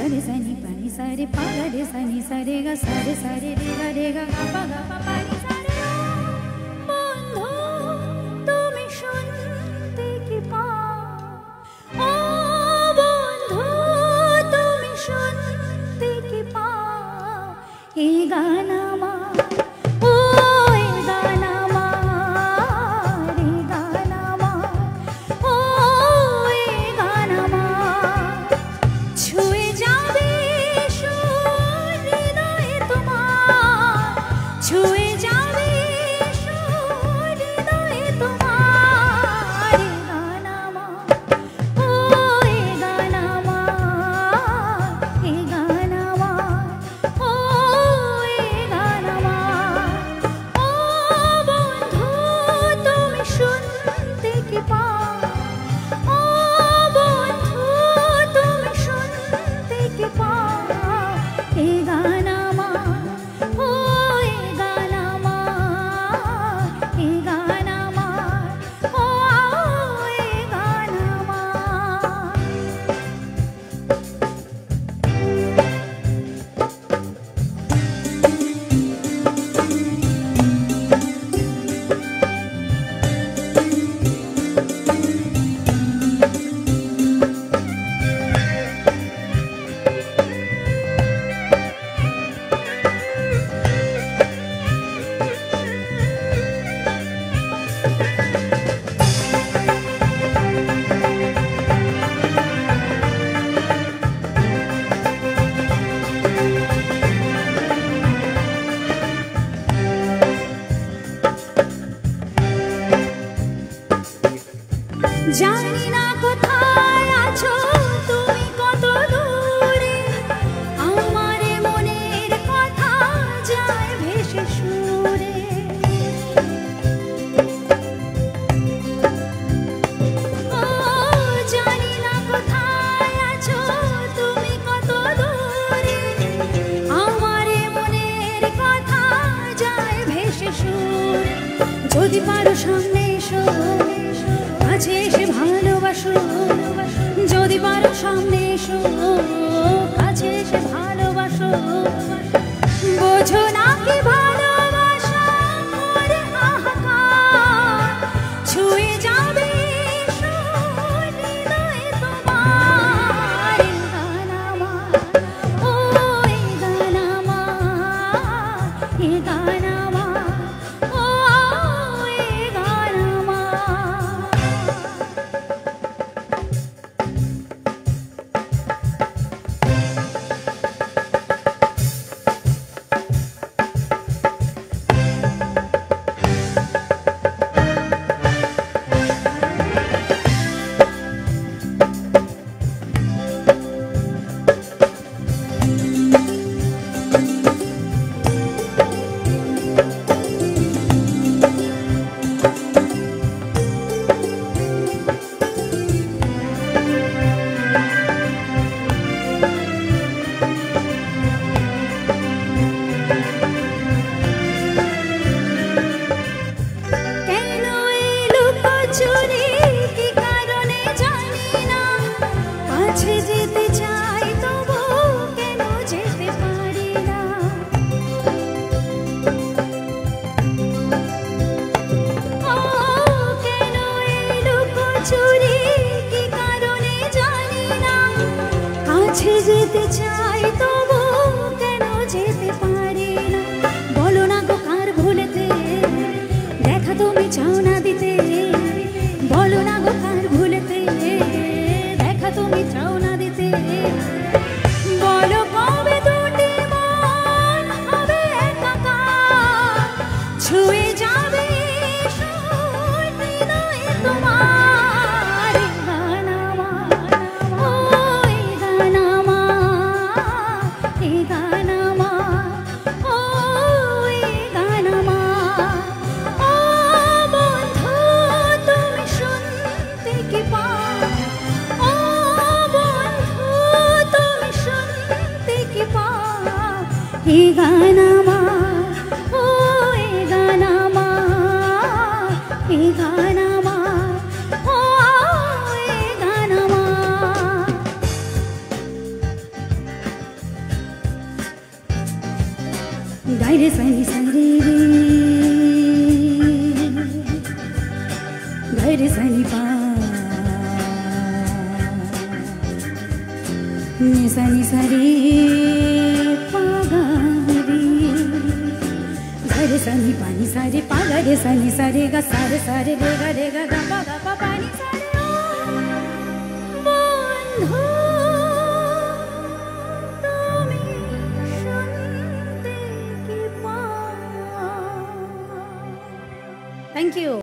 sare sani pani sare pa ga re sani sare ga sare sare re ga pa ga pa pani sare বন্ধু তুমি শুনতে কি পাও ও বন্ধু তুমি শুনতে কি পাও এই গান আমার ও এই গান আমার এই গান আমার ও এই গান আমার ছুঁয়ে যাবে সুর হৃদয়ে তোমার ছুঁয়ে যাবে সুর হৃদয়ে তোমার এই গান আমার ও এই গান আমার এই গান আমার ও এই গান আমার ও বন্ধু তুমি শুনতে কি পাও ও বন্ধু তুমি শুনতে কি পাও এই গান আমার ও এই গান আমার এই গান আমার ও এই গান আমার জানি না কোথায় আছো তুমি কত দূরে আমার মনের কথা যায় ভেসে সুরে ও জানি না কোথায় আছো তুমি কত দূরে আমার মনের কথা যায় ভেসে সুরে যদি পারো সামনে এসো কাছে এসে ভালোবাসো যদি পারো সামনে এসো কাছে এসে ভালোবাসো বোঝো না কি ভালোবাসা করে হাহাকার ছুঁয়ে যাবে সুর হৃদয়ে তোমার এই গান আমার ও এই গান আমার এই গান আমার ও এই গান আমার যেতে চাই তবু কেন যেতে পারি না বলো না গো কার ভুলেতে দেখা তুমি চাও না দিতে বলো না গো কার ভুলেতে দেখা তুমি চাও না দিতে বলো কবে দুটি মন হবে একাকার ছুঁয়ে যাবে সুর হৃদয়ে তোমার এই গান আমার ও এই গান আমার এই গান আমার ও এই গান আমার ও বন্ধু তুমি শুনতে কি পাও ও বন্ধু তুমি শুনতে কি পাও এই গান আমার ও এই গান আমার এই গান আমার ও এই গান আমার গাইরে সানি সারে রে গাইরে সানি পা নি সানি সারে পা গা রে গাইরে সানি পানি সারে পা গাইরে সানি সারে গা সারে সারে রে গা গা পা পানি সারে বন্ধু তুমি শুনতে কি পাও? Thank you.